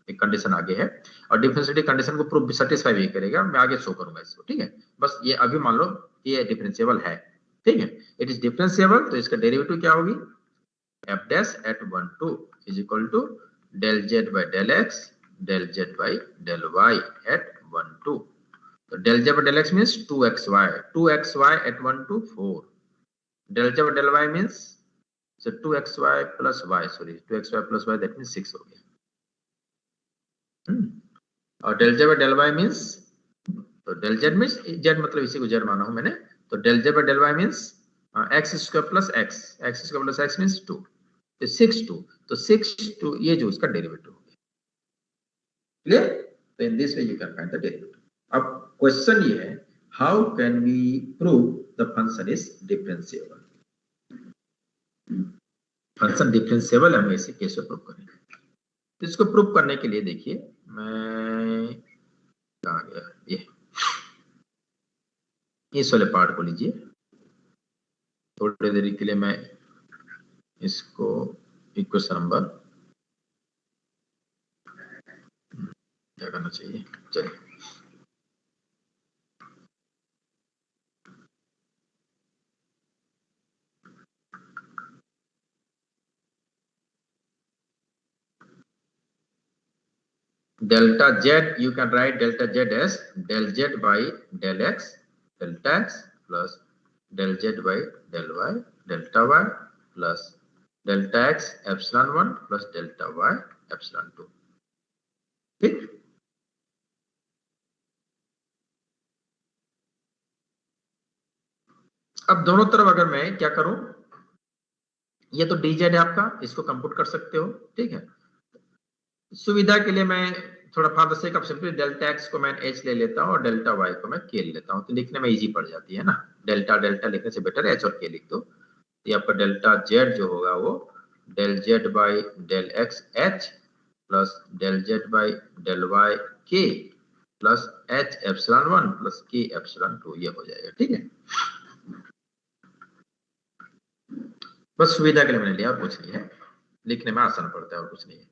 एक कंडीशन आगे है, और डिफरेंशियलिटी कंडीशन को प्रूव सेटिस्फाई भी करेगा, मैं आगे शो करूंगा इसको। ठीक है, बस ये अभी मान लो ये डिफरेंशिएबल है। ठीक है, इट इज डिफरेंशिएबल, तो इसका डेरिवेटिव क्या होगी, f dash at 1 2 is equal to del z by del x del z by del y at 1 2। तो del z by del x means 2xy at 1 2 4, del z by del y means so 2xy plus y, sorry 2xy plus y, that means 6 हो गया। और del z by del y means, तो del z means z मतलब इसी को z माना हूं मैंने, तो del z by del y means x square plus x square plus x means 2, तो 6 2, तो 6 2 ये जो उसका डेरिवेटिव हो गया। क्लियर, तो in this way you can find the derivative. अब क्वेश्चन ये है, how can we prove the function is differentiable. Function differentiable हम इसे कैसे प्रूव करेंगे, तो इसको प्रूव करने के लिए देखिए, मैं कहाँ गया, ये इस वाले पार्ट को लीजिए, थोड़ी देर के लिए मैं इसको इक्वेशन नंबर क्या करना चाहिए, चलिए delta z, you can write delta z as del z by del x delta x plus del z by del y delta y plus delta x epsilon 1 plus delta y epsilon 2। ठीक, अब दोनों तरफ अगर मैं क्या करूं, ये तो dz है आपका, इसको कंप्यूट कर सकते हो। ठीक है, सुविधा के लिए मैं थोड़ा for the sake of simply delta x को मैं h ले लेता हूं और डेल्टा y को मैं k ले लेता हूं, तो लिखने में इजी पड़ जाती है ना, डेल्टा डेल्टा लिखने से बेटर h और k लिख दो। ये आपका डेल्टा z जो होगा वो del z by del x h plus del z by del y k plus h epsilon 1 plus k epsilon 2 ये हो जाएगा। ठीक है, बस सुविधा के लिए मैंने लिया, और कुछ नहीं है, लिखने में आसान पड़ता है और कुछ नहीं है।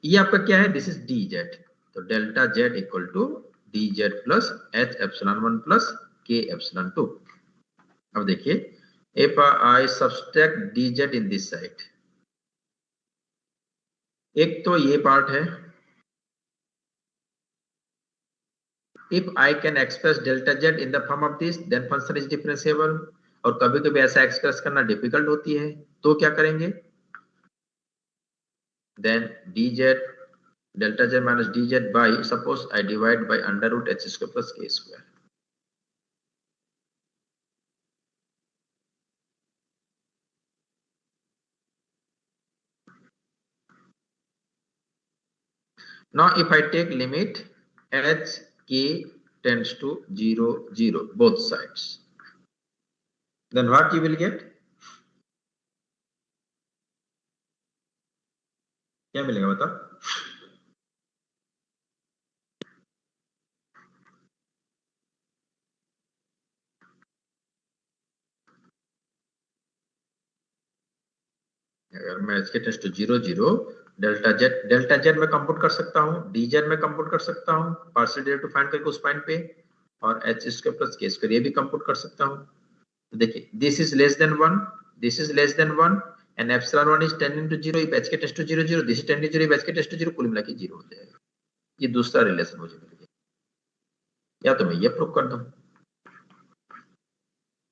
ये आपका क्या है, दिस इज डी जेड, तो delta z equal to d z plus h epsilon 1 plus k epsilon 2। अब देखिए, if I subtract dz in this side, एक तो ये पार्ट है, if I can express delta z in the form of this, then function is differentiable, और कभी कभी ऐसा एक्सप्रेस करना डिफिकल्ट होती है, तो क्या करेंगे, then dz delta z minus dz by, suppose I divide by under root h square plus k square. Now if I take limit h k tends to 0 0 both sides, then what you will get, क्या मिलेगा बताओ, अगर मैं इसके test to 0 0 delta Z में compute कर सकता हूँ, डी जेड में कंप्यूट कर सकता हूँ, पार्शियल डेरिवेटिव फाइंड करके उस पॉइंट पे, और h square plus k square ये भी कंप्यूट कर सकता हूँ। तो देखिए, this is less than 1, this is less than 1 and epsilon 1 is tending to 0, if h k tends to 0 0, this is tending to 0, if h k tends to 0, कुल मिला के 0 हो जाएगा। ये दूसरा रिलेशन मुझे मिल गया, या तो मैं ये प्रूव कर दूं।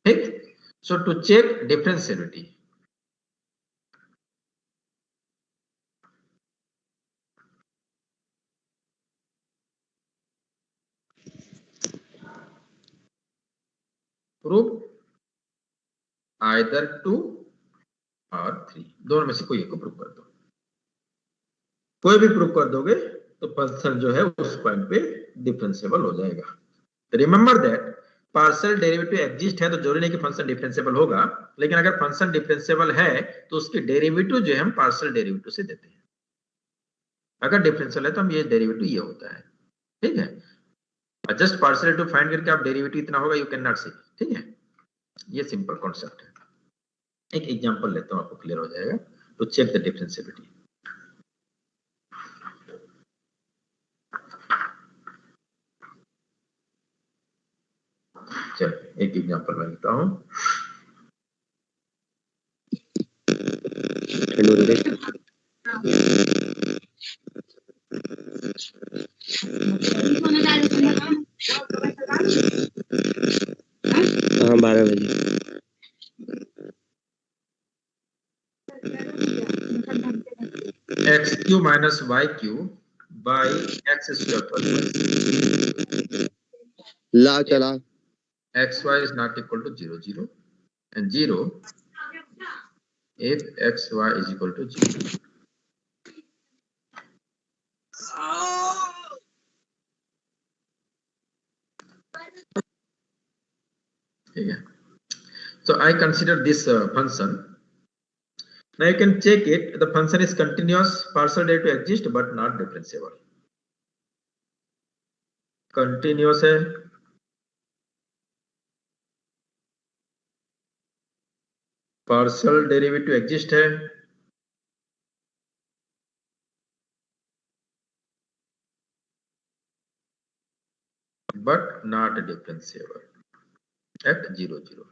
ठीक, so to check differentiability, prove either 2 और 3, दोनों में से कोई एक को प्रूव कर दो, कोई भी प्रूव कर दोगे तो फंक्शन जो है उस पॉइंट पे डिफरेंशिएबल हो जाएगा। Remember that partial derivative exist है तो जरूरी नहीं कि फंक्शन डिफरेंशिएबल होगा, लेकिन अगर फंक्शन डिफरेंशिएबल है तो उसके डेरिवेटिव जो है हम पार्शियल डेरिवेटिव से देते हैं, अगर डिफरेंशियल है तो हम ये डेरिवेटिव ये होता है। ठीक है, जस्ट पार्शियल डेरिवेटिव फाइंड करके आप डेरिवेटिव इतना होगा यू कैन नॉट सी। ठीक है, ये सिंपल कॉन्सेप्ट है। एक एग्जांपल लेता हूं, आपको क्लियर हो जाएगा, टू चेक द डिफरेंशिएबिलिटी। चलिए एक एग्जांपल मैं लेता हूं, हाँ 12 बजे। X q minus y q by x square plus ला चला x y is not equal to 0 0 and 0 if x y is equal to 0। ठीक है, so I consider this function. Now you can check it, the function is continuous, partial derivative exist but not differentiable, continuous है, partial derivative exist है, but not differentiable eight 0 0।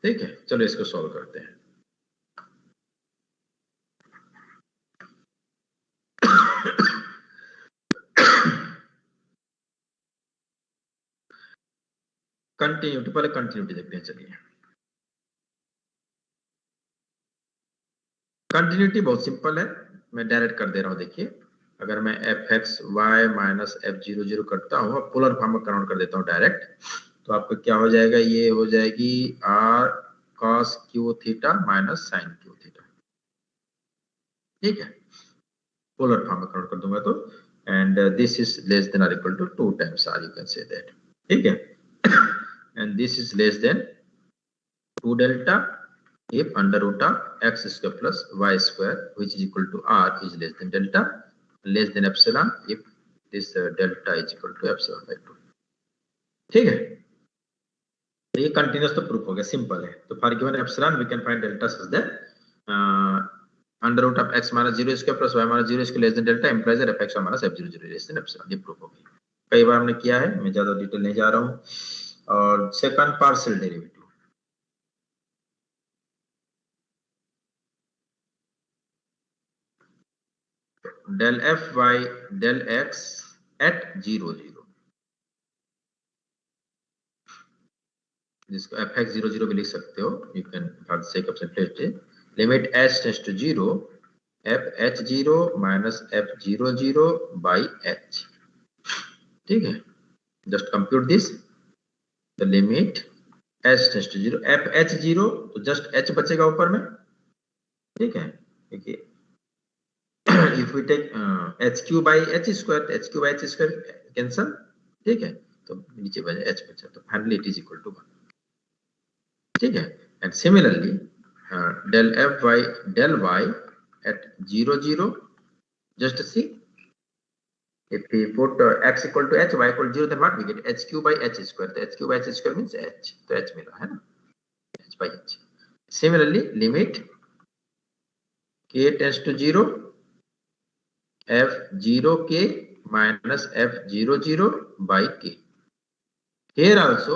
ठीक है, चलो इसको solve करते हैं। कंटिन्यूटी, पहले कंटिन्यूटी देखते हैं। चलिए, कंटिन्यूटी बहुत सिंपल है, मैं डायरेक्ट कर दे रहा हूं। देखिए, अगर मैं f x y minus f 0 0 करता हूं, पोलर फॉर्म में कन्वर्ट कर देता हूं डायरेक्ट, तो आपको क्या हो जाएगा, ये हो जाएगी r cos q theta minus sine q theta. ठीक है, पोलर फॉर्म में कन्वर्ट कर दूंगा तो, and this is less than और equal to 2 times r, you can say that. ठीक है, and this is less than 2 delta if under root of x square plus y square which is equal to r is less than delta less than epsilon if this delta is equal to epsilon by 2. ठीक है, तो ये continuous तो proof हो गया, simple है. तो for given epsilon we can find delta such that under root of x minus 0 square plus y minus 0 square less than delta implies that f(x) minus f(0, 0) less than epsilon. ये proof हो गया, कई बार हमने किया है, मैं ज्यादा detail नहीं जा रहा हूं. और second partial derivative, del f by del x at 0 0, जिसको fx 0 0 भी लिख सकते हो. You can for the sake of simplicity limit h tends to 0 f h 0 minus f 0 0 by h. ठीक है, just compute this, the limit h tends to 0 f h 0, तो just h बचेगा ऊपर में. ठीक है, देखिए if we take h3 by h square, h3 by h square cancel. ठीक है, तो नीचे बचा h बचा, तो finally it is equal to 1. ठीक है, and similarly del f by del y at 0 0, just see if we put x equal to h, y equal to 0, then what we get? h3 by h square. तो h3 by h square means h, तो h मिला है ना, h by h. Similarly limit k tends to 0 f0k minus f00 by k. Here also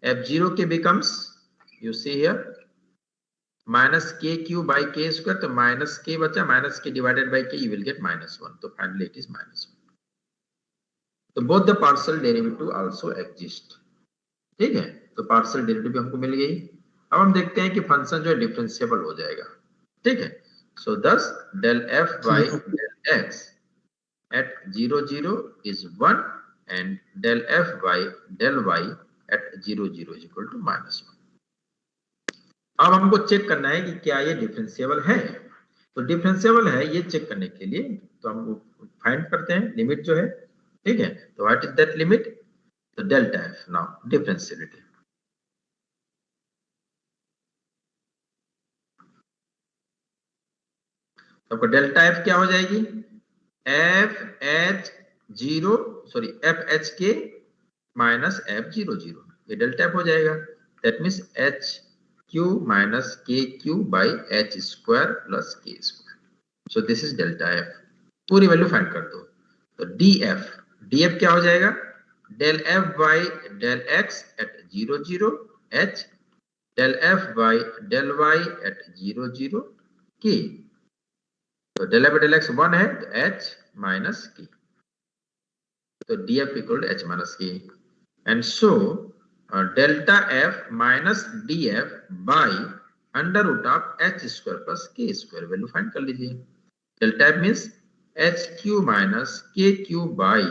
f0k becomes, you see here, minus kq by k square, तो minus k बचा, minus k divided by k, you will get -1, तो finally it is -1. तो both the partial derivative also exist. ठीक है, तो partial derivative हमको मिल गई. अब हम देखते हैं कि फंक्शन जो है डिफरेंशिएबल हो जाएगा. ठीक है, so thus del f by del x at 0 0 is 1 and del f by del y at 0 0 is equal to -1. अब हमको चेक करना है कि क्या ये डिफरेंशिएबल है. तो डिफरेंशिएबल है ये चेक करने के लिए तो हम फाइंड करते हैं लिमिट जो है. ठीक है, तो व्हाट इज दैट लिमिट? तो डेल्टा f. नाउ डिफरेंशिएबिलिटी, तो डेल्टा f क्या हो जाएगी? f h k minus f00, ये डेल्टा f हो जाएगा. That means h q minus k q by h square plus k square. So this is delta f. पूरी value find कर दो. तो df क्या हो जाएगा? del f by del x at 0 0 h del f by del y at 0 0 k. तो del f by del x 1 है, तो h minus k. तो df equal to h minus k. And so delta f minus df by under root of h square plus k square. Value find कर लीजिए. Delta f means hq minus kq by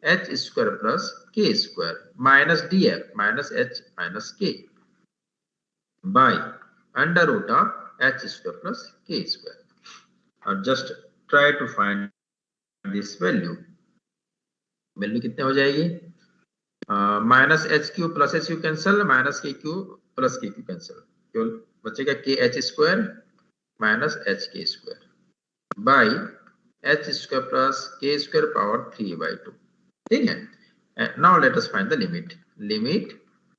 h square plus k square minus df minus h minus k by under root of h square plus k square. Just try to find this value. Value कितने हो जाएगी? Minus h q plus h q cancel, minus k q plus k q cancel, केवल बचेगा k h square minus h k square by h square plus k square power 3/2. ठीक है, now let us find the limit. Limit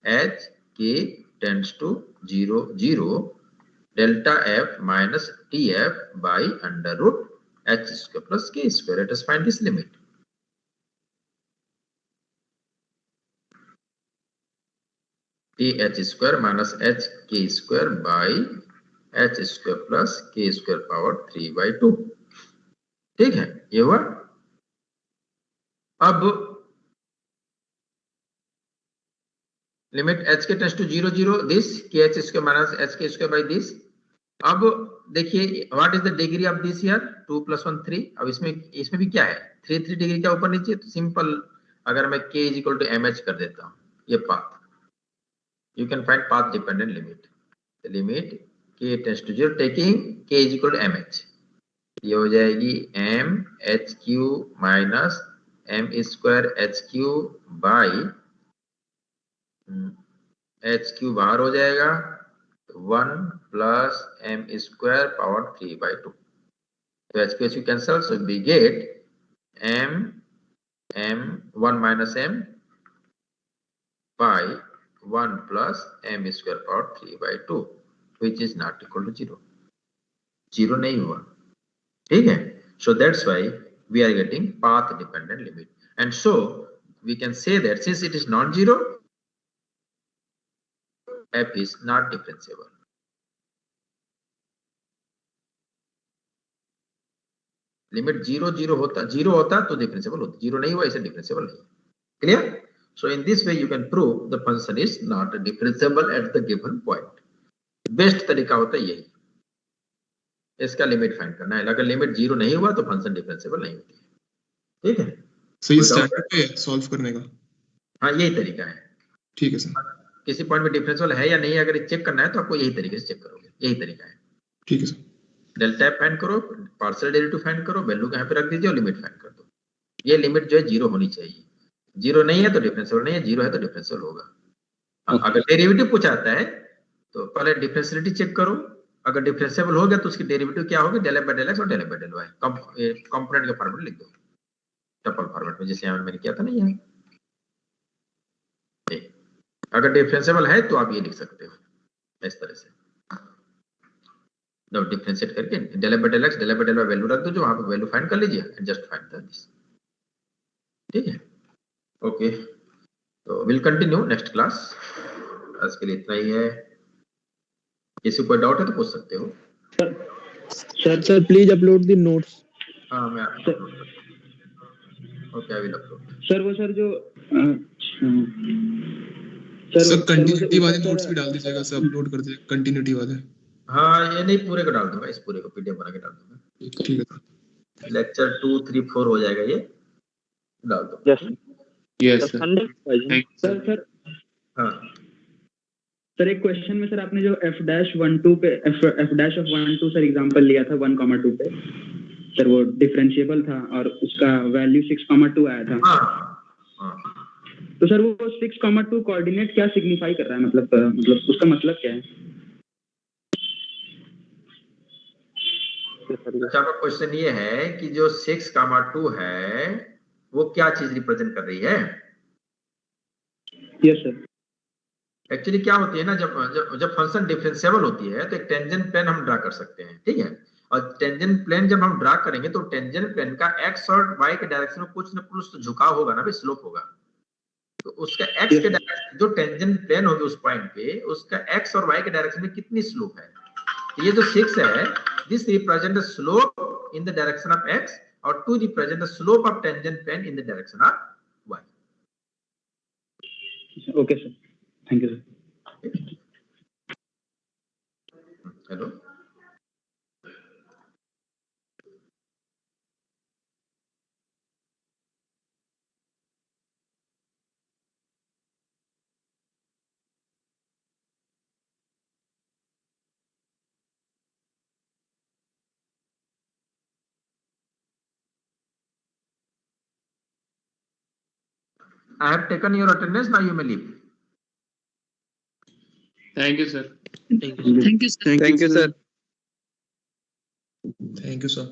h k tends to 0 0 delta f minus t f by under root h square plus k square. Let us find this limit. h square minus h k square by h square plus k square power 3/2. ठीक है, ये हुआ. अब limit h के tends to 0 0 दिस k h square minus h k square by this. अब देखिए what is the degree of this here? 2 + 1 3. अब इसमें भी क्या है? 3 3 डिग्री का ऊपर नीचे. तो सिंपल, अगर मैं k = mh कर देता हूं, ये path, you can find path dependent limit. The limit k tends to 0 taking k = mh. ये हो जाएगी mhq minus m² hq by hq बाहर हो जाएगा 1 plus m square power 3 by 2. So HPS you cancel, so we get m 1 minus m by 1 plus m square power 3 by 2, which is not equal to 0. 0 नहीं हुआ, ठीक है? So that's why we are getting path dependent limit, and so we can say that since it is non-zero, f is not differentiable. Limit 0 होता तो differentiable होता, 0 नहीं हुआ इसे डिफरेंशिएबल नहीं. Clear? So in this way you can prove the function is not differentiable at the given point. Best तरीका होता है यही, इसका लिमिट फाइंड करना है. अगर लिमिट 0 नहीं हुआ तो फंक्शन डिफरेंशिएबल नहीं होती है. ठीक है? सो ये स्टैटिक है सॉल्व करने का. हाँ, यही तरीका है. ठीक है सर. किसी पॉइंट में डिफरेंशिएबल है या नहीं अगर चेक करना है तो आपको यही तरीके से चेक करोगे. यही तरीका है. ठीक है सर. डेल्टा एफ फाइंड करो, पार्शियल डेरिवेटिव फाइंड करो, वैल्यू यहाँ पे रख दीजिए और लिमिट फाइंड कर दो. ये लिमिट जो है 0 होनी चाहिए. 0 नहीं है तो डिफरेंशिएबल नहीं है, 0 है तो डिफरेंशिएबल होगा. अगर डेरिवेटिव पूछा आता है तो पहले डिफरेंशियलिटी चेक करो. अगर डिफरेंशिएबल हो गया तो उसकी डेरिवेटिव क्या होगी, del f by del x और del f by del y. Component के फॉर्मेट लिख दो, टपल फॉर्मेट में, जैसे यहाँ मैंने किया था ना. यहाँ अगर डिफरेंशिएबल है तो आप ये लिख सकते हो इस तरह से. डिफरेंशिएट करके del f by del x, del f by del y value रख दो, जो वहां पर वैल्यू फाइंड कर लीजिए एंड जस्ट फाइंड दिस. ठीक है? ओके, तो विल कंटिन्यू नेक्स्ट क्लास. आज के लिए इतना ही है. किसी को कोई डाउट है तो पूछ सकते हो. Sir please upload the notes. हाँ, मैं okay, I will upload. Sir वो सर जो सर कंटिन्यूटी वाले नोट्स भी डाल दीजिएगा सर, अपलोड कर दीजिए कंटिन्यूटी वाले. हाँ, ये नहीं पूरे को डाल दूंगा, इस पूरे को पीडीएफ बना के डाल दूंगा. ठीक है. लेक्चर 2, 3, 4 हो जाएगा, ये डाल दो. Yes sir. सर हाँ सर एक क्वेश्चन में सर आपने जो f'12 पे f'(1,2) सर एग्जांपल लिया था 1,2 पे सर, वो डिफरेंशिएबल था और उसका वैल्यू 6,2 आया था. हाँ. तो सर वो 6,2 कोऑर्डिनेट क्या सिग्निफाई कर रहा है, मतलब उसका मतलब क्या है? अच्छा, आपका क्वेश्चन ये है कि जो 6,2 है वो क्या चीज रिप्रेजेंट कर रही है? Yes sir. एक्चुअली क्या होती है ना, जब फंक्शन डिफरेंशिएबल होती है तो एक टेंजेंट प्लेन हम ड्रा कर सकते हैं. ठीक है? और टेंजेंट प्लेन जब हम ड्रा करेंगे तो टेंजेंट प्लेन का एक्स और वाई के डायरेक्शन में कुछ न कुछ तो झुकाव होगा ना, स्लोप होगा. तो उसका एक्स के डायरेक्शन, जो टेंजेंट प्लेन होगी उस पॉइंट पे, उसका एक्स और वाई के डायरेक्शन में कितनी स्लोप है. ये जो 6 है, this represent the slope in the direction of x और 2 represent the slope of tangent plane in the direction of y. Okay sir, thank you sir. Hello. I have taken your attendance. Now you may leave. Thank you sir. Thank you sir.